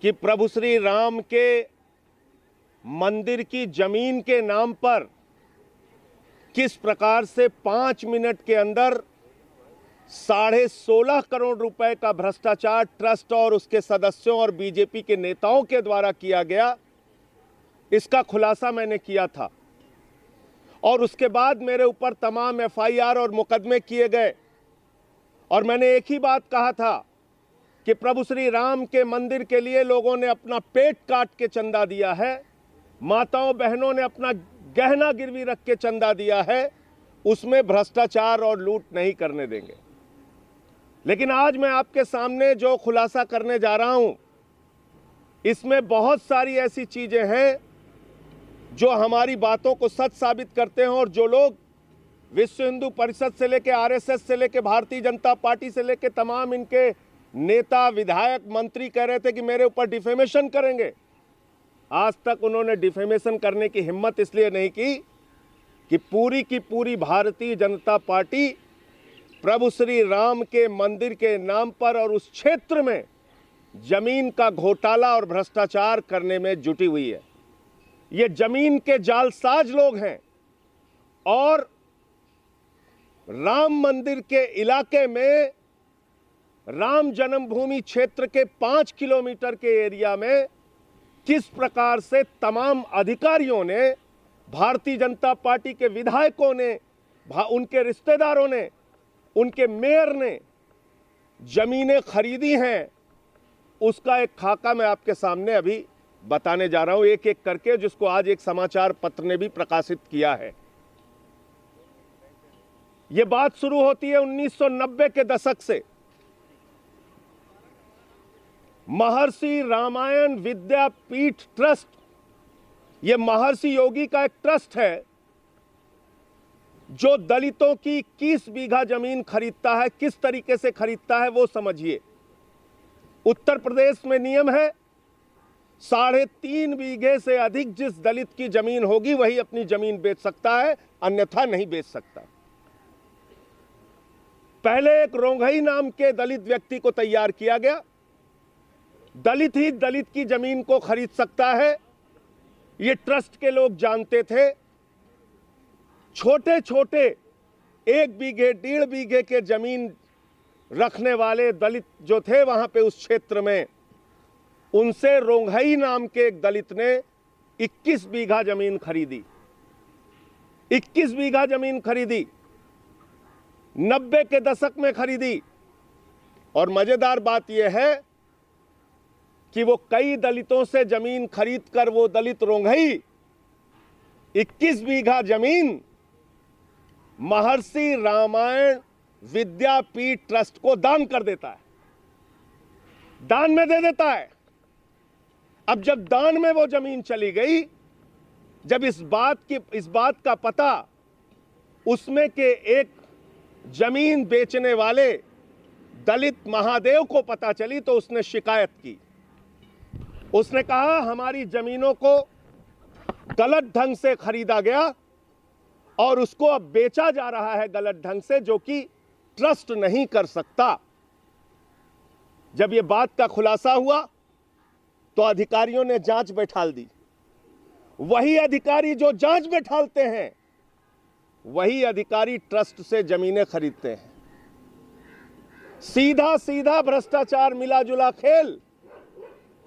कि प्रभु श्री राम के मंदिर की जमीन के नाम पर किस प्रकार से 5 मिनट के अंदर 16.5 करोड़ रुपए का भ्रष्टाचार ट्रस्ट और उसके सदस्यों और बीजेपी के नेताओं के द्वारा किया गया, इसका खुलासा मैंने किया था। और उसके बाद मेरे ऊपर तमाम एफआईआर और मुकदमे किए गए और मैंने एक ही बात कहा था कि प्रभु श्री राम के मंदिर के लिए लोगों ने अपना पेट काट के चंदा दिया है, माताओं बहनों ने अपना गहना गिरवी रख के चंदा दिया है, उसमें भ्रष्टाचार और लूट नहीं करने देंगे। लेकिन आज मैं आपके सामने जो खुलासा करने जा रहा हूं, इसमें बहुत सारी ऐसी चीजें हैं जो हमारी बातों को सच साबित करते हैं। और जो लोग विश्व हिंदू परिषद से लेकर आरएसएस से लेकर भारतीय जनता पार्टी से लेकर तमाम इनके नेता विधायक मंत्री कह रहे थे कि मेरे ऊपर डिफेमेशन करेंगे, आज तक उन्होंने डिफेमेशन करने की हिम्मत इसलिए नहीं कि पूरी भारतीय जनता पार्टी प्रभु श्री राम के मंदिर के नाम पर और उस क्षेत्र में जमीन का घोटाला और भ्रष्टाचार करने में जुटी हुई है। ये जमीन के जालसाज लोग हैं और राम मंदिर के इलाके में राम जन्मभूमि क्षेत्र के 5 किलोमीटर के एरिया में किस प्रकार से तमाम अधिकारियों ने, भारतीय जनता पार्टी के विधायकों ने, उनके रिश्तेदारों ने, उनके मेयर ने जमीनें खरीदी हैं, उसका एक खाका मैं आपके सामने अभी बताने जा रहा हूं एक एक करके, जिसको आज एक समाचार पत्र ने भी प्रकाशित किया है। यह बात शुरू होती है 1990 के दशक से। महर्षि रामायण विद्यापीठ ट्रस्ट, यह महर्षि योगी का एक ट्रस्ट है जो दलितों की 21 बीघा जमीन खरीदता है। किस तरीके से खरीदता है वो समझिए। उत्तर प्रदेश में नियम है 3.5 बीघे से अधिक जिस दलित की जमीन होगी वही अपनी जमीन बेच सकता है, अन्यथा नहीं बेच सकता। पहले एक रोंघई नाम के दलित व्यक्ति को तैयार किया गया, दलित ही दलित की जमीन को खरीद सकता है, ये ट्रस्ट के लोग जानते थे। छोटे छोटे 1 बीघे 1.5 बीघे के जमीन रखने वाले दलित जो थे वहां पे उस क्षेत्र में, उनसे रोंघई नाम के एक दलित ने 21 बीघा जमीन खरीदी। 21 बीघा जमीन खरीदी, 90 के दशक में खरीदी। और मजेदार बात यह है कि वो कई दलितों से जमीन खरीदकर वो दलित रोंघई 21 बीघा जमीन महर्षि रामायण विद्यापीठ ट्रस्ट को दान कर देता है, दान में दे देता है। अब जब दान में वो जमीन चली गई, जब इस बात का पता उसमें के एक जमीन बेचने वाले दलित महादेव को पता चली तो उसने शिकायत की। उसने कहा हमारी जमीनों को गलत ढंग से खरीदा गया और उसको अब बेचा जा रहा है गलत ढंग से, जो कि ट्रस्ट नहीं कर सकता। जब यह बात का खुलासा हुआ तो अधिकारियों ने जांच बैठाल दी। वही अधिकारी जो जांच बैठालते हैं वही अधिकारी ट्रस्ट से जमीनें खरीदते हैं। सीधा सीधा भ्रष्टाचार, मिला जुला खेल,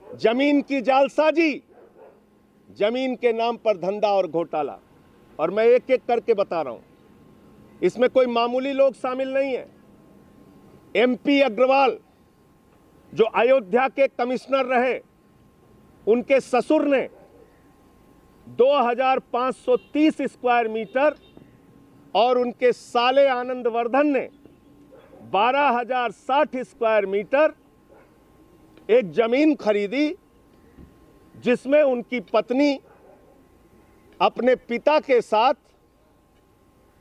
जमीन की जालसाजी, जमीन के नाम पर धंधा और घोटाला। और मैं एक एक करके बता रहा हूं, इसमें कोई मामूली लोग शामिल नहीं है। एमपी अग्रवाल जो अयोध्या के कमिश्नर रहे, उनके ससुर ने 2530 स्क्वायर मीटर और उनके साले आनंदवर्धन ने 12060 स्क्वायर मीटर एक जमीन खरीदी, जिसमें उनकी पत्नी अपने पिता के साथ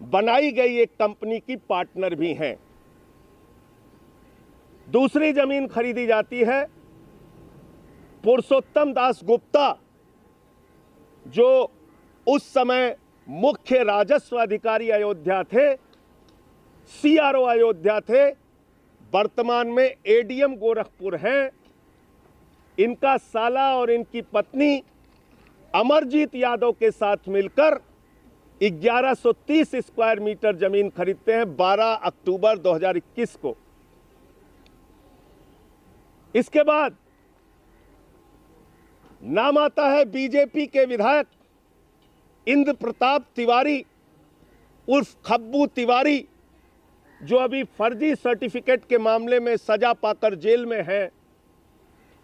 बनाई गई एक कंपनी की पार्टनर भी हैं। दूसरी जमीन खरीदी जाती है पुरुषोत्तम दास गुप्ता, जो उस समय मुख्य राजस्व अधिकारी अयोध्या थे, सीआरओ अयोध्या थे, वर्तमान में एडीएम गोरखपुर हैं। इनका साला और इनकी पत्नी अमरजीत यादव के साथ मिलकर 1130 स्क्वायर मीटर जमीन खरीदते हैं 12 अक्टूबर 2021 को। इसके बाद नाम आता है बीजेपी के विधायक इंद्र प्रताप तिवारी उर्फ खब्बू तिवारी, जो अभी फर्जी सर्टिफिकेट के मामले में सजा पाकर जेल में है।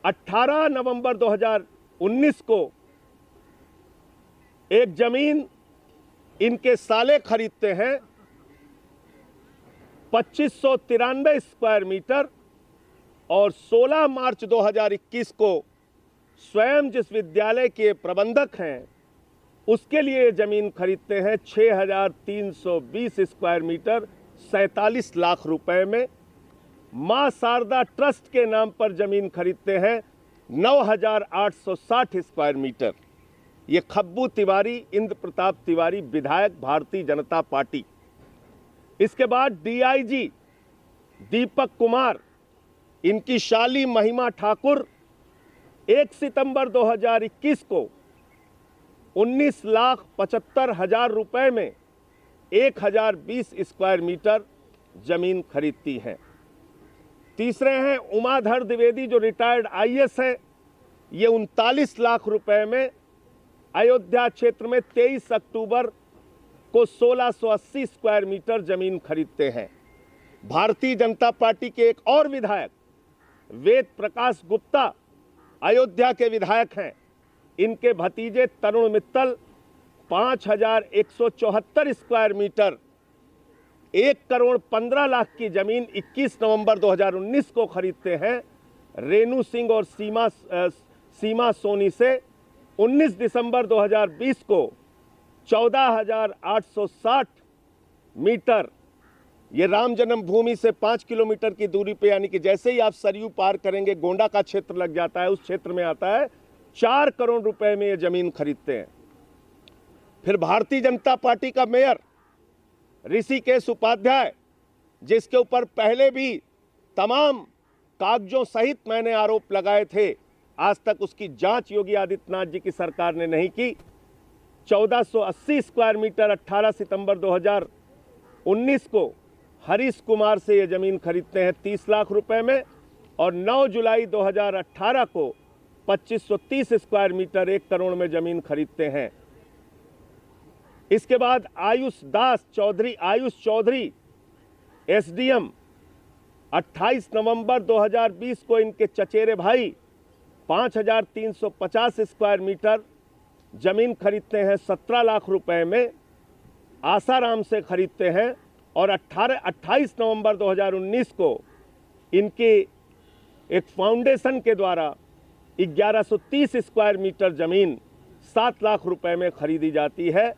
18 नवंबर 2019 को एक जमीन इनके साले खरीदते हैं 2593 स्क्वायर मीटर, और 16 मार्च 2021 को स्वयं जिस विद्यालय के प्रबंधक हैं उसके लिए जमीन खरीदते हैं 6320 स्क्वायर मीटर 47 लाख रुपए में। मां शारदा ट्रस्ट के नाम पर जमीन खरीदते हैं 9860 स्क्वायर मीटर। ये खब्बू तिवारी, इंद्र प्रताप तिवारी, विधायक भारतीय जनता पार्टी। इसके बाद डीआईजी दीपक कुमार, इनकी शाली महिमा ठाकुर 1 सितंबर 2021 को 19,75,000 रुपए में 1020 स्क्वायर मीटर जमीन खरीदती हैं। तीसरे हैं उमाधर द्विवेदी, जो रिटायर्ड आईएएस है। ये 39 लाख रुपए में अयोध्या क्षेत्र में 23 अक्टूबर को 1680 स्क्वायर मीटर जमीन खरीदते हैं। भारतीय जनता पार्टी के एक और विधायक वेद प्रकाश गुप्ता अयोध्या के विधायक हैं। इनके भतीजे तरुण मित्तल 5174 स्क्वायर मीटर 1,15,00,000 की जमीन 21 नवंबर 2019 को खरीदते हैं रेणु सिंह और सीमा सोनी से। 19 दिसंबर 2020 को 14,860 मीटर, ये राम जन्मभूमि से 5 किलोमीटर की दूरी पे, यानी कि जैसे ही आप सरयू पार करेंगे गोंडा का क्षेत्र लग जाता है, उस क्षेत्र में आता है, 4 करोड़ रुपए में ये जमीन खरीदते हैं। फिर भारतीय जनता पार्टी का मेयर ऋषिकेश उपाध्याय, जिसके ऊपर पहले भी तमाम कागजों सहित मैंने आरोप लगाए थे, आज तक उसकी जांच योगी आदित्यनाथ जी की सरकार ने नहीं की। 1480 स्क्वायर मीटर 18 सितंबर 2019 को हरीश कुमार से ये जमीन खरीदते हैं 30 लाख रुपए में, और 9 जुलाई 2018 को 2530 स्क्वायर मीटर 1 करोड़ में जमीन खरीदते हैं। इसके बाद आयुष चौधरी एसडीएम 28 नवंबर 2020 को इनके चचेरे भाई 5350 स्क्वायर मीटर जमीन खरीदते हैं 17 लाख रुपए में, आसाराम से खरीदते हैं। और 28 नवंबर 2019 को इनके एक फाउंडेशन के द्वारा 1130 स्क्वायर मीटर जमीन 7 लाख रुपए में खरीदी जाती है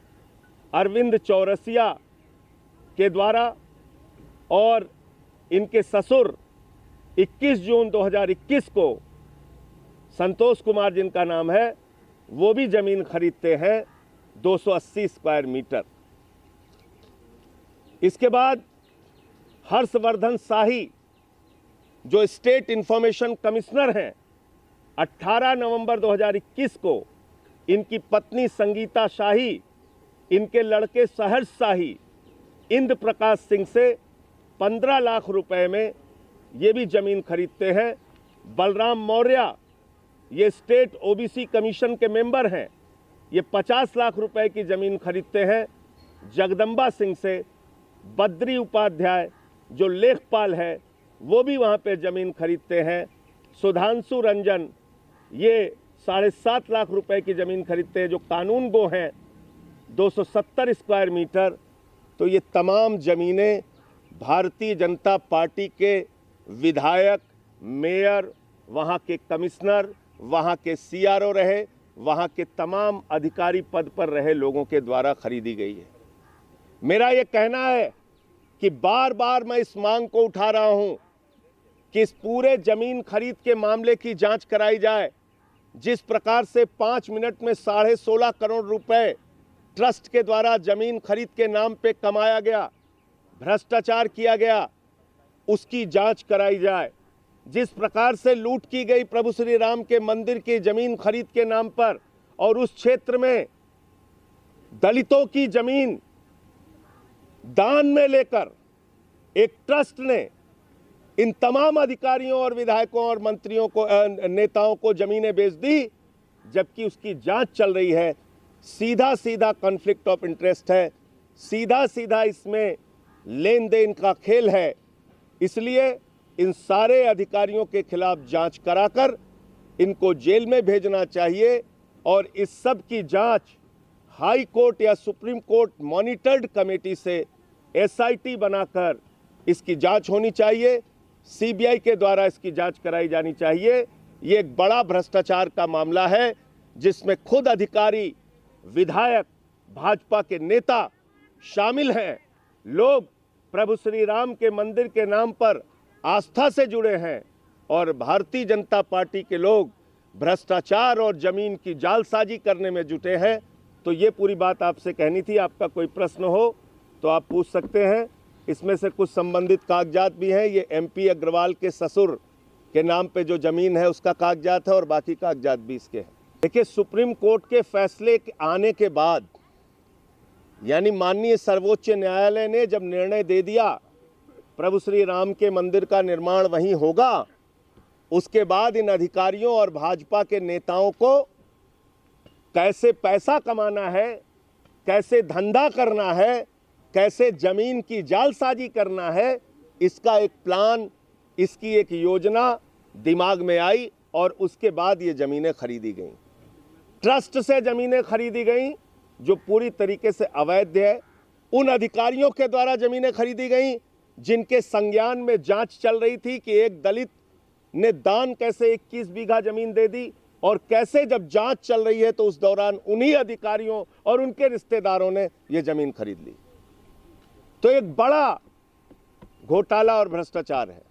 अरविंद चौरसिया के द्वारा। और इनके ससुर 21 जून 2021 को संतोष कुमार जिनका नाम है, वो भी जमीन खरीदते हैं 280 स्क्वायर मीटर। इसके बाद हर्षवर्धन शाही, जो स्टेट इंफॉर्मेशन कमिश्नर हैं, 18 नवंबर 2021 को इनकी पत्नी संगीता शाही, इनके लड़के सहर्ष शाही, इंद्र प्रकाश सिंह से 15 लाख रुपए में ये भी जमीन खरीदते हैं। बलराम मौर्य, ये स्टेट ओबीसी कमीशन के मेंबर हैं, ये 50 लाख रुपए की जमीन खरीदते हैं जगदम्बा सिंह से। बद्री उपाध्याय, जो लेखपाल है, वो भी वहाँ पे जमीन खरीदते हैं। सुधांशु रंजन, ये 7.5 लाख रुपए की जमीन खरीदते हैं, जो कानून गो हैं, 270 स्क्वायर मीटर। तो ये तमाम ज़मीनें भारतीय जनता पार्टी के विधायक, मेयर, वहाँ के कमिश्नर, वहाँ के सीआरओ रहे, वहाँ के तमाम अधिकारी पद पर रहे लोगों के द्वारा खरीदी गई है। मेरा ये कहना है कि बार बार मैं इस मांग को उठा रहा हूँ कि इस पूरे ज़मीन खरीद के मामले की जांच कराई जाए। जिस प्रकार से 5 मिनट में 16.5 करोड़ रुपए ट्रस्ट के द्वारा जमीन खरीद के नाम पे कमाया गया, भ्रष्टाचार किया गया, उसकी जांच कराई जाए। जिस प्रकार से लूट की गई प्रभु श्री राम के मंदिर की जमीन खरीद के नाम पर, और उस क्षेत्र में दलितों की जमीन दान में लेकर एक ट्रस्ट ने इन तमाम अधिकारियों और विधायकों और मंत्रियों को, नेताओं को जमीनें बेच दी, जबकि उसकी जांच चल रही है। सीधा सीधा कॉन्फ्लिक्ट ऑफ इंटरेस्ट है, सीधा सीधा इसमें लेन देन का खेल है। इसलिए इन सारे अधिकारियों के खिलाफ जांच कराकर इनको जेल में भेजना चाहिए, और इस सब की जांच हाई कोर्ट या सुप्रीम कोर्ट मॉनिटर्ड कमेटी से SIT बनाकर इसकी जांच होनी चाहिए। CBI के द्वारा इसकी जांच कराई जानी चाहिए। ये एक बड़ा भ्रष्टाचार का मामला है, जिसमें खुद अधिकारी, विधायक, भाजपा के नेता शामिल हैं। लोग प्रभु श्री राम के मंदिर के नाम पर आस्था से जुड़े हैं, और भारतीय जनता पार्टी के लोग भ्रष्टाचार और जमीन की जालसाजी करने में जुटे हैं। तो ये पूरी बात आपसे कहनी थी। आपका कोई प्रश्न हो तो आप पूछ सकते हैं। इसमें से कुछ संबंधित कागजात भी हैं। ये MP अग्रवाल के ससुर के नाम पे जो जमीन है उसका कागजात है, और बाकी कागजात भी इसके हैं। देखिए, सुप्रीम कोर्ट के फैसले आने के बाद, यानी माननीय सर्वोच्च न्यायालय ने जब निर्णय दे दिया प्रभु श्री राम के मंदिर का निर्माण वहीं होगा, उसके बाद इन अधिकारियों और भाजपा के नेताओं को कैसे पैसा कमाना है, कैसे धंधा करना है, कैसे जमीन की जालसाजी करना है, इसका एक प्लान, इसकी एक योजना दिमाग में आई, और उसके बाद ये ज़मीनें खरीदी गईं। ट्रस्ट से ज़मीनें खरीदी गईं जो पूरी तरीके से अवैध है। उन अधिकारियों के द्वारा ज़मीनें खरीदी गईं जिनके संज्ञान में जांच चल रही थी कि एक दलित ने दान कैसे 21 बीघा ज़मीन दे दी, और कैसे जब जांच चल रही है तो उस दौरान उन्हीं अधिकारियों और उनके रिश्तेदारों ने ये ज़मीन खरीद ली। तो एक बड़ा घोटाला और भ्रष्टाचार है।